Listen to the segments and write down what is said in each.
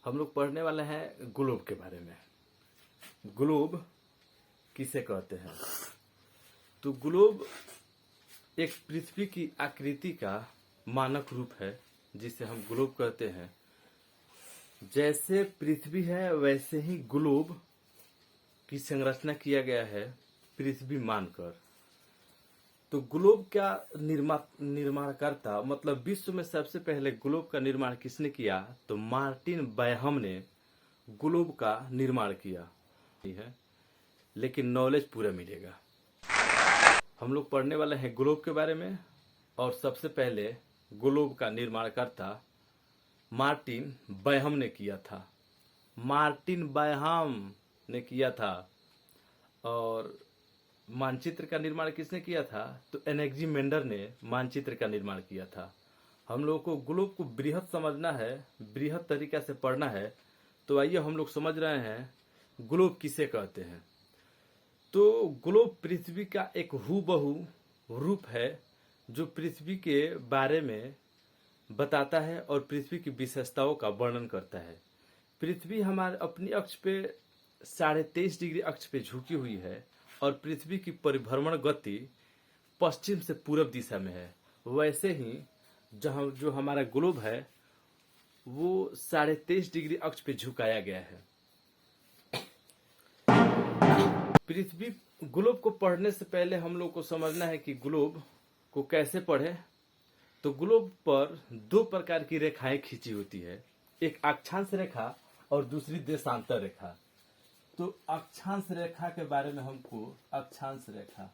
हम लोग पढ़ने वाले हैं ग्लोब के बारे में। ग्लोब किसे कहते हैं? तो ग्लोब एक पृथ्वी की आकृति का मानक रूप है जिसे हम ग्लोब कहते हैं। जैसे पृथ्वी है वैसे ही ग्लोब की संरचना किया गया है पृथ्वी मानकर। तो ग्लोब का निर्माण करता मतलब विश्व में सबसे पहले ग्लोब का निर्माण किसने किया? तो मार्टिन बैहम ने ग्लोब का निर्माण किया है। लेकिन नॉलेज पूरा मिलेगा। हम लोग पढ़ने वाले हैं ग्लोब के बारे में। और सबसे पहले ग्लोब का निर्माण करता मार्टिन बैहम ने किया था। मार्टिन बैहम ने किया था। और मानचित्र का निर्माण किसने किया था? तो एनेक्जिमेंडर ने मानचित्र का निर्माण किया था। हम लोगों को ग्लोब को बृहद समझना है, बृहद तरीका से पढ़ना है। तो आइए हम लोग समझ रहे हैं ग्लोब किसे कहते हैं। तो ग्लोब पृथ्वी का एक हूबहू रूप है जो पृथ्वी के बारे में बताता है और पृथ्वी की विशेषताओं का वर्णन करता है। पृथ्वी हमारे अपनी अक्ष पे 23.5 डिग्री अक्ष पे झुकी हुई है और पृथ्वी की परिभ्रमण गति पश्चिम से पूरब दिशा में है। वैसे ही जहाँ जो हमारा ग्लोब है वो 23.5 डिग्री अक्ष पे झुकाया गया है। पृथ्वी ग्लोब को पढ़ने से पहले हम लोग को समझना है कि ग्लोब को कैसे पढ़े। तो ग्लोब पर दो प्रकार की रेखाएं खींची होती है, एक अक्षांश रेखा और दूसरी देशांतर रेखा। तो अक्षांश रेखा के बारे में हमको अक्षांश रेखा,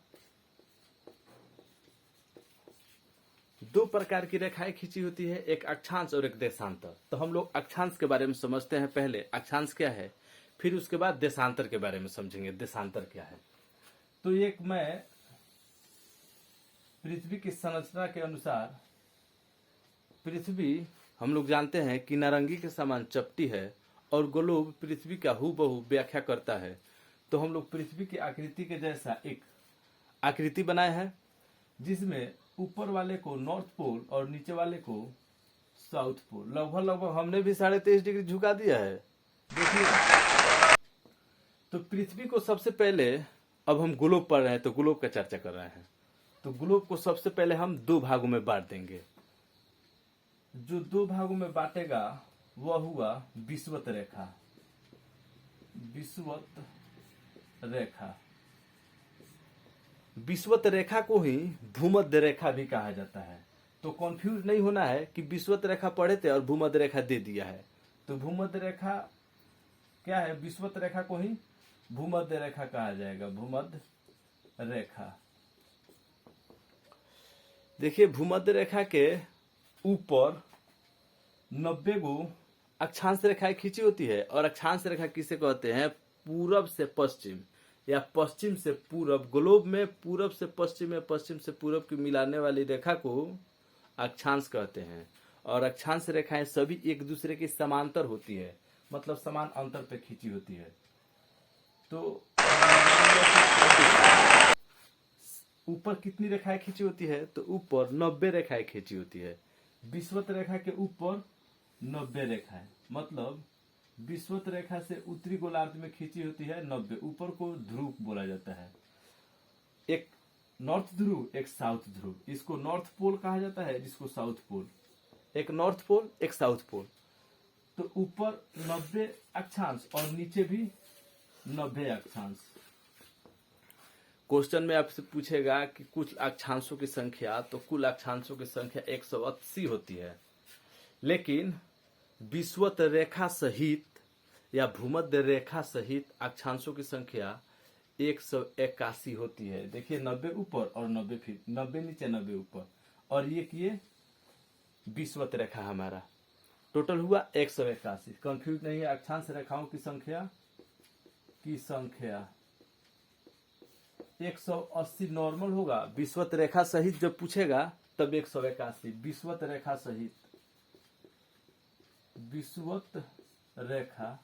दो प्रकार की रेखाएं खींची होती है, एक अक्षांश और एक देशांतर। तो हम लोग अक्षांश के बारे में समझते हैं। पहले अक्षांश क्या है, फिर उसके बाद देशांतर के बारे में समझेंगे देशांतर क्या है। तो एक मैं पृथ्वी की संरचना के अनुसार पृथ्वी हम लोग जानते हैं कि नारंगी के समान चपटी है और ग्लोब पृथ्वी का हूबहू व्याख्या करता है। तो हम लोग पृथ्वी की आकृति के जैसा एक आकृति बनाए हैं जिसमें ऊपर वाले को नॉर्थ पोल और नीचे वाले को साउथ पोल लगभग हमने भी 23.5 डिग्री झुका दिया है। देखिए, तो पृथ्वी को सबसे पहले, अब हम ग्लोब पढ़ रहे हैं तो ग्लोब का चर्चा कर रहे हैं। तो ग्लोब को सबसे पहले हम दो भागों में बांट देंगे। जो दो भागों में बांटेगा वह हुआ विषुवत रेखा। विषुवत रेखा, विषुवत रेखा को ही भूमध्य रेखा भी कहा जाता है। तो कंफ्यूज नहीं होना है कि विषुवत रेखा पढ़े थे और भूमध्य रेखा दे दिया है। तो भूमध्य रेखा क्या है? विषुवत रेखा को ही भूमध्य रेखा कहा जाएगा। भूमध्य रेखा, देखिए भूमध्य रेखा के ऊपर 90 गो अक्षांश रेखाएं खींची होती है। और अक्षांश रेखा किसे कहते हैं? पूरब से पश्चिम या पश्चिम से पूरब। ग्लोब में पूरब से पश्चिम या पश्चिम से पूरब की मिलाने वाली रेखा को अक्षांश कहते हैं। और अक्षांश रेखाएं सभी एक दूसरे के समांतर होती है, मतलब समान अंतर पे खींची होती है। तो ऊपर कितनी रेखाएं खींची होती है? तो ऊपर 90 रेखाएं खींची होती है। विषुवत रेखा के ऊपर 90 रेखाएं, मतलब विषुवत रेखा से उत्तरी गोलार्ध में खींची होती है 90। ऊपर को ध्रुव बोला जाता है, एक नॉर्थ ध्रुव एक साउथ ध्रुव। इसको नॉर्थ पोल कहा जाता है, जिसको साउथ पोल। एक नॉर्थ पोल एक साउथ पोल। तो ऊपर 90 अक्षांश और नीचे भी 90 अक्षांश। क्वेश्चन में आपसे पूछेगा कि कुल अक्षांशों की संख्या, तो कुल अक्षांशों की संख्या 180 होती है। लेकिन विषुवत रेखा सहित या भूमध्य रेखा सहित अक्षांशों की संख्या 181 होती है। देखिए 90 ऊपर और 90 फिर 90 नीचे 90 ऊपर। और ये विषुवत रेखा हमारा टोटल हुआ 181। कंफ्यूज नहीं है। अक्षांश रेखाओं की संख्या 180 नॉर्मल होगा। विषुवत रेखा सहित जब पूछेगा तब 181। विषुवत रेखा सहित, विषुवत रेखा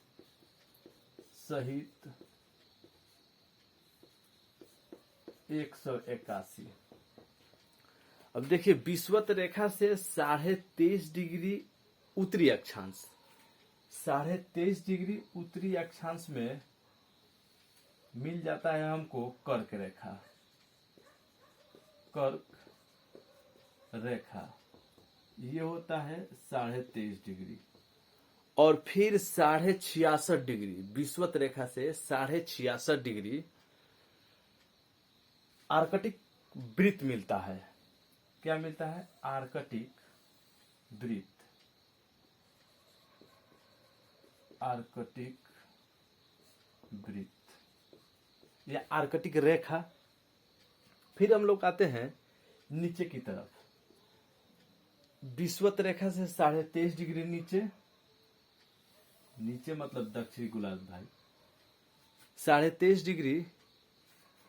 सहित 181। अब देखिए विषुवत रेखा से 23.5 डिग्री उत्तरी अक्षांश, 23.5 डिग्री उत्तरी अक्षांश में मिल जाता है हमको कर्क रेखा। कर्क रेखा ये होता है 23.5 डिग्री। और फिर 66.5 डिग्री विषुवत रेखा से 66.5 डिग्री आर्कटिक वृत्त मिलता है। क्या मिलता है? आर्कटिक वृत्त। आर्कटिक वृत्त या आर्कटिक रेखा। फिर हम लोग आते हैं नीचे की तरफ। विषुवत रेखा से 23.5 डिग्री नीचे, नीचे मतलब दक्षिणी गोलार्ध भाई, 23.5 डिग्री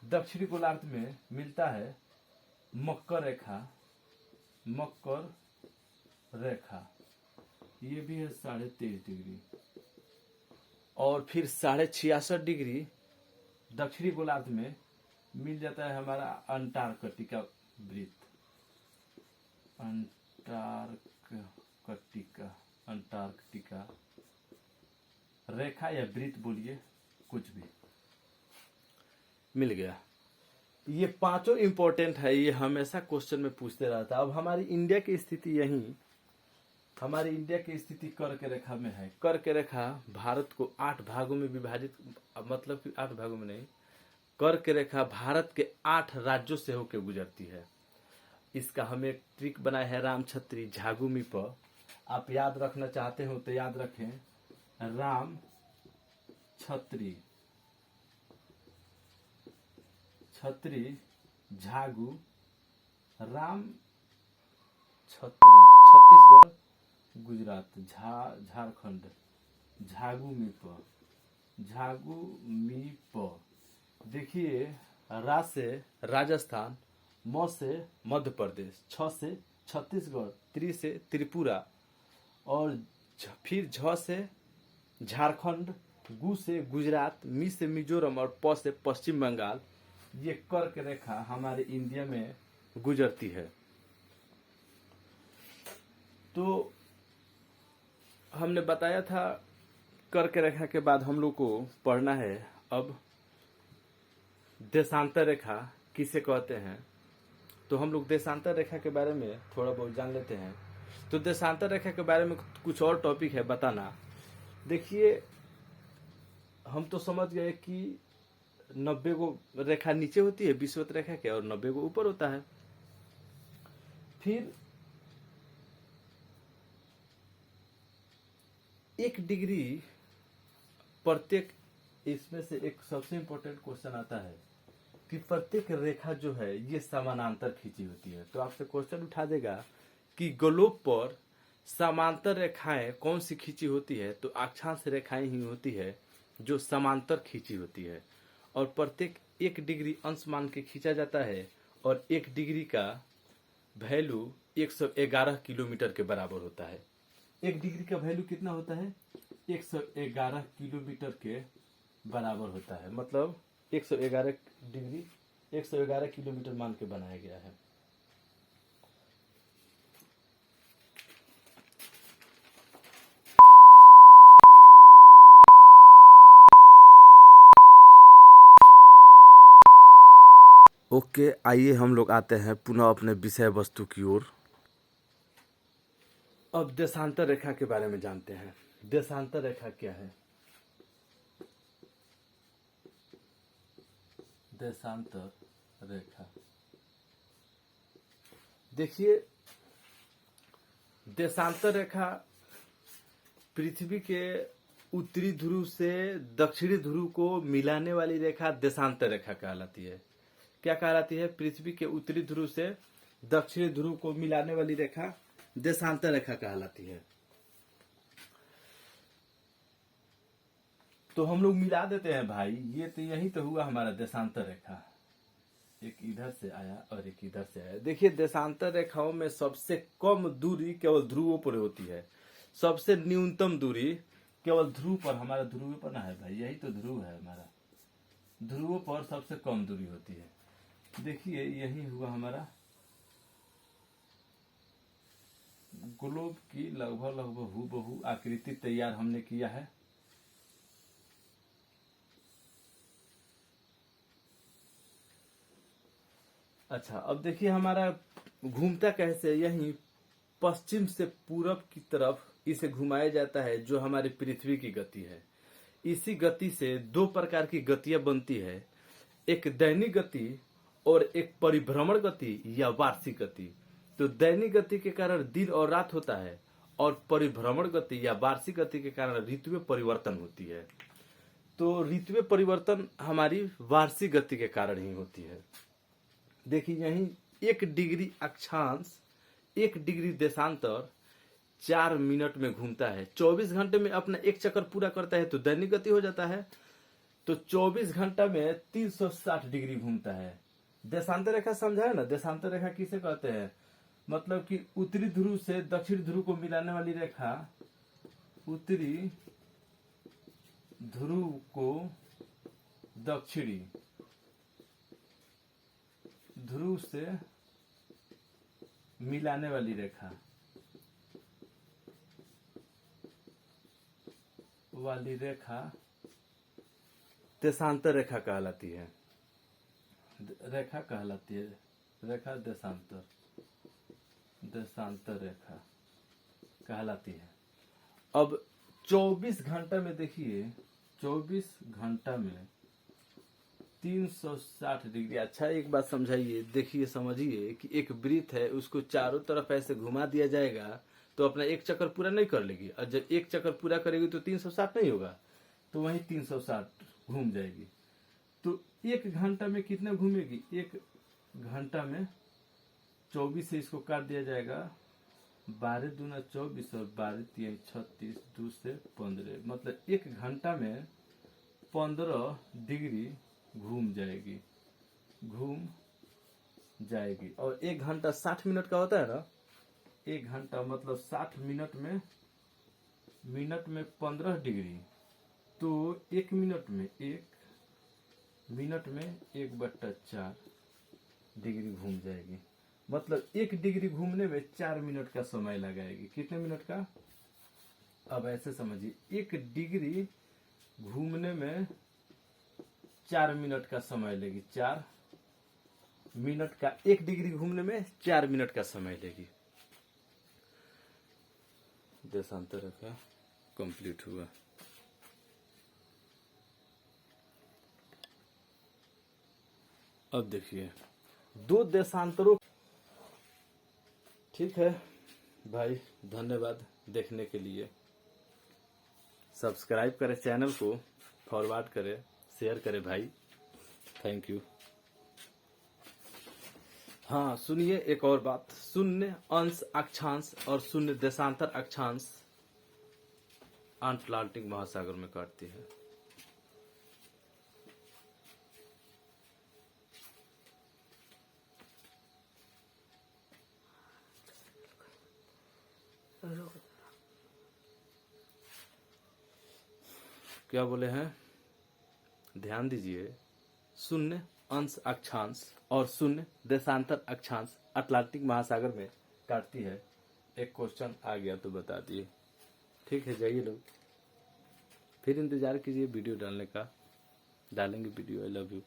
दक्षिणी गोलार्ध में मिलता है मकर रेखा। मकर रेखा ये भी है 23.5 डिग्री। और फिर 66.5 डिग्री दक्षिणी गोलार्ध में मिल जाता है हमारा अंटार्कटिका वृत्त। अंटार्कटिका रेखा या वृत्त बोलिए, कुछ भी मिल गया। ये पांचों इंपॉर्टेंट है, ये हमेशा क्वेश्चन में पूछते रहता है। अब हमारी इंडिया की स्थिति यही, हमारी इंडिया की स्थिति कर्क रेखा में है। कर्क रेखा भारत को 8 भागों में विभाजित, मतलब कि 8 भागों में नहीं, कर्क रेखा भारत के 8 राज्यों से होकर गुजरती है। इसका हमें एक ट्रिक बनाया है राम छत्री झागुमी पर। आप याद रखना चाहते हो तो याद रखें, राम छत्री झागु राम छत्री, छत्तीसगढ़ गुजरात, झारखंड, झागुमी प। देखिए, रा से राजस्थान, म से मध्य प्रदेश, छ से छत्तीसगढ़, त्रि से त्रिपुरा, और फिर झ से झारखंड, गु से गुजरात, मी से मिजोरम और प से पश्चिम बंगाल। ये कर्क रेखा हमारे इंडिया में गुजरती है। तो हमने बताया था कर्क रेखा के बाद हम लोग को पढ़ना है अब देशांतर रेखा किसे कहते हैं। तो हम लोग देशांतर रेखा के बारे में थोड़ा बहुत जान लेते हैं। तो देशांतर रेखा के बारे में कुछ और टॉपिक है बताना। देखिए, हम तो समझ गए कि 90 को रेखा नीचे होती है विषुवत रेखा के, और 90 को ऊपर होता है। फिर 1 डिग्री प्रत्येक, इसमें से एक सबसे इंपॉर्टेंट क्वेश्चन आता है कि प्रत्येक रेखा जो है ये समानांतर खींची होती है। तो आपसे क्वेश्चन उठा देगा कि ग्लोब पर समांतर रेखाएं कौन सी खींची होती है, तो अक्षांश रेखाएं ही होती है जो समांतर खींची होती है। और प्रत्येक 1 डिग्री अंश मान के खींचा जाता है, और 1 डिग्री का वैल्यू 111 किलोमीटर के बराबर होता है। 1 डिग्री का वैल्यू कितना होता है? 111 किलोमीटर के बराबर होता है। मतलब 111 डिग्री 111 किलोमीटर मान के बनाया गया है। ओके, आइए हम लोग आते हैं पुनः अपने विषय वस्तु की ओर। अब देशांतर रेखा के बारे में जानते हैं। देशांतर रेखा क्या है? देशांतर रेखा, देखिए, देशांतर रेखा पृथ्वी के उत्तरी ध्रुव से दक्षिणी ध्रुव को मिलाने वाली रेखा देशांतर रेखा कहलाती है। क्या कहलाती है? पृथ्वी के उत्तरी ध्रुव से दक्षिणी ध्रुव को मिलाने वाली रेखा देशांतर रेखा कहलाती है। तो हम लोग मिला देते हैं भाई, ये तो यही तो हुआ हमारा देशांतर रेखा। एक इधर से आया और एक इधर से आया। देखिए, देशांतर रेखाओं में सबसे कम दूरी केवल ध्रुवों पर होती है। सबसे न्यूनतम दूरी केवल ध्रुव पर, हमारा ध्रुव पर ना है भाई, यही तो ध्रुव है हमारा। ध्रुवों पर सबसे कम दूरी होती है। देखिए, यही हुआ हमारा ग्लोब की लगभग हूबहू आकृति तैयार हमने किया है। अच्छा, अब देखिए हमारा घूमता कैसे, यही पश्चिम से पूरब की तरफ इसे घुमाया जाता है, जो हमारी पृथ्वी की गति है। इसी गति से दो प्रकार की गतियां बनती है, एक दैनिक गति और एक परिभ्रमण गति या वार्षिक गति। तो दैनिक गति के कारण दिन और रात होता है, और परिभ्रमण गति या वार्षिक गति के कारण ऋतुएं परिवर्तन होती है। तो ऋतुएं परिवर्तन हमारी वार्षिक गति के कारण ही होती है। देखिए यही 1 डिग्री अक्षांश 1 डिग्री देशांतर 4 मिनट में घूमता है। 24 घंटे में अपना एक चक्कर पूरा करता है तो दैनिक गति हो जाता है। तो 24 घंटा में 360 डिग्री घूमता है। देशांतर रेखा समझा है ना? देशांतर रेखा किसे कहते हैं? मतलब कि उत्तरी ध्रुव से दक्षिण ध्रुव को मिलाने वाली रेखा, उत्तरी ध्रुव को दक्षिणी ध्रुव से मिलाने वाली रेखा देशांतर रेखा कहलाती है। रेखा देशांतर रेखा कहलाती है। अब 24 घंटा में देखिए, 24 घंटा में 360 डिग्री। अच्छा एक बात समझाइए, देखिए समझिए कि एक वृत्त है, उसको चारों तरफ ऐसे घुमा दिया जाएगा तो अपना एक चक्कर पूरा नहीं कर लेगी, और जब एक चक्कर पूरा करेगी तो 360 नहीं होगा, तो वहीं 360 घूम जाएगी। तो 1 घंटा में कितना घूमेगी? 1 घंटा में 24 से इसको काट दिया जाएगा, 12 दूना 24 और 12 3 36, 2 से 15, मतलब 1 घंटा में 15 डिग्री घूम जाएगी। और 1 घंटा 60 मिनट का होता है ना, 1 घंटा मतलब 60 मिनट में 15 डिग्री, तो 1 मिनट में 1/4 डिग्री घूम जाएगी। मतलब 1 डिग्री घूमने में 4 मिनट का समय लगाएगी। कितने मिनट का? अब ऐसे समझिए, 1 डिग्री घूमने में 4 मिनट का समय लेगी। 4 मिनट का 1 डिग्री घूमने में 4 मिनट का समय लेगी। देशांतर रेखा कंप्लीट हुआ। अब देखिए 2 देशांतरों। ठीक है भाई, धन्यवाद देखने के लिए। सब्सक्राइब करें चैनल को, फॉरवर्ड करें, शेयर करें भाई। Thank you. हाँ सुनिए एक और बात, 0 अंश अक्षांश और 0 देशांतर अक्षांश अटलांटिक महासागर में काटती है। क्या बोले हैं? ध्यान दीजिए, 0 अंश अक्षांश और 0 देशांतर अक्षांश अटलांटिक महासागर में काटती है। एक क्वेश्चन आ गया तो बता दिए। ठीक है, जाइए लोग, फिर इंतजार कीजिए वीडियो डालने का। डालेंगे वीडियो। I love you.